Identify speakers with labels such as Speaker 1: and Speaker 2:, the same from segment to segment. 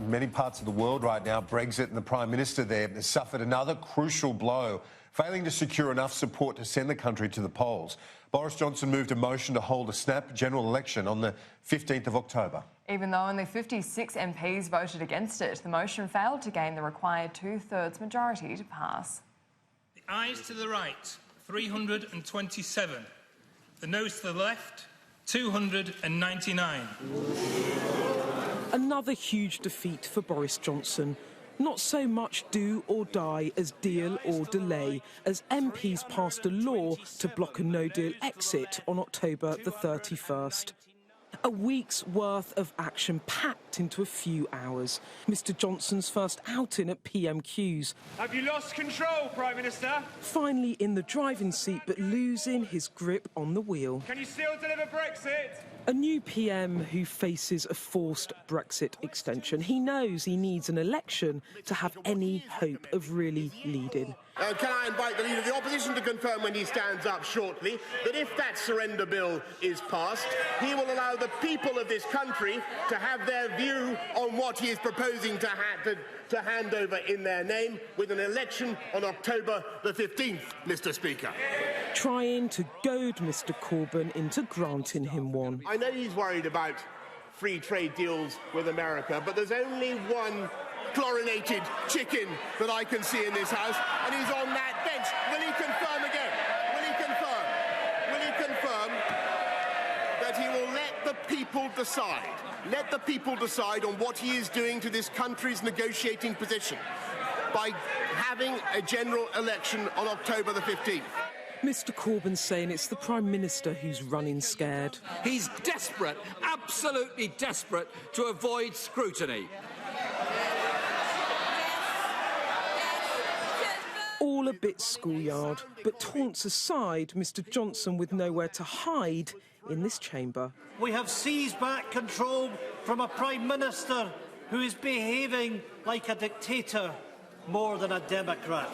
Speaker 1: in many parts of the world right now. Brexit, and the Prime Minister there has suffered another crucial blow, failing to secure enough support to send the country to the polls. Boris Johnson moved a motion to hold a snap general election on the 15th of October.
Speaker 2: Even though only 56 MPs voted against it, the motion failed to gain the required two-thirds majority to pass.
Speaker 3: The ayes to the right, 327. The noes to the left, 299.
Speaker 4: Another huge defeat for Boris Johnson. Not so much do or die as deal or delay, as MPs passed a law to block a no-deal exit on October the 31st. A week's worth of action packed into a few hours. Mr Johnson's first outing at PMQs.
Speaker 5: Have you lost control, Prime Minister?
Speaker 4: Finally in the driving seat, but losing his grip on the wheel.
Speaker 5: Can you still deliver Brexit?
Speaker 4: A new PM who faces a forced Brexit extension. He knows he needs an election to have any hope of really leading.
Speaker 6: Can I invite the Leader of the Opposition to confirm when he stands up shortly that if that surrender bill is passed, he will allow the people of this country to have their view on what he is proposing to hand over in their name with an election on October the 15th, Mr Speaker.
Speaker 4: Trying to goad Mr Corbyn into granting him one.
Speaker 6: I know he's worried about free trade deals with America, but there's only one chlorinated chicken that I can see in this House, and he's on that bench. Will he confirm again? Will he confirm that he will let the people decide? Let the people decide on what he is doing to this country's negotiating position by having a general election on October the 15th.
Speaker 4: Mr Corbyn saying it's the Prime Minister who's running scared.
Speaker 7: He's desperate, absolutely desperate, to avoid scrutiny.
Speaker 4: All a bit schoolyard, but taunts aside, Mr Johnson with nowhere to hide in this chamber.
Speaker 8: We have seized back control from a Prime Minister who is behaving like a dictator more than a democrat.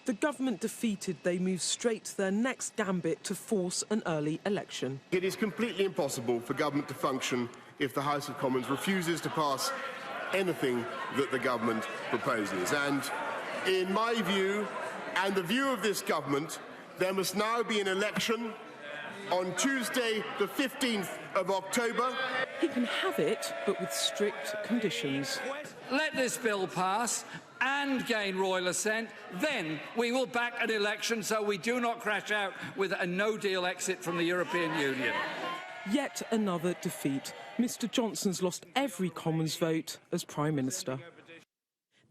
Speaker 4: The government defeated, they move straight to their next gambit to force an early election.
Speaker 6: It is completely impossible for government to function if the House of Commons refuses to pass anything that the government proposes. And in my view, and the view of this government, there must now be an election on Tuesday, the 15th of October.
Speaker 4: He can have it, but with strict conditions.
Speaker 7: Let this bill pass and gain royal assent, then we will back an election so we do not crash out with a no-deal exit from the European Union.
Speaker 4: Yet another defeat. Mr Johnson's lost every Commons vote as Prime Minister.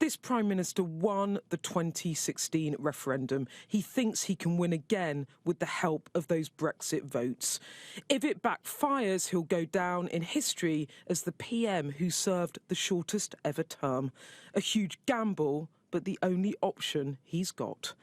Speaker 4: This Prime Minister won the 2016 referendum. He thinks he can win again with the help of those Brexit votes. If it backfires, he'll go down in history as the PM who served the shortest ever term. A huge gamble, but the only option he's got.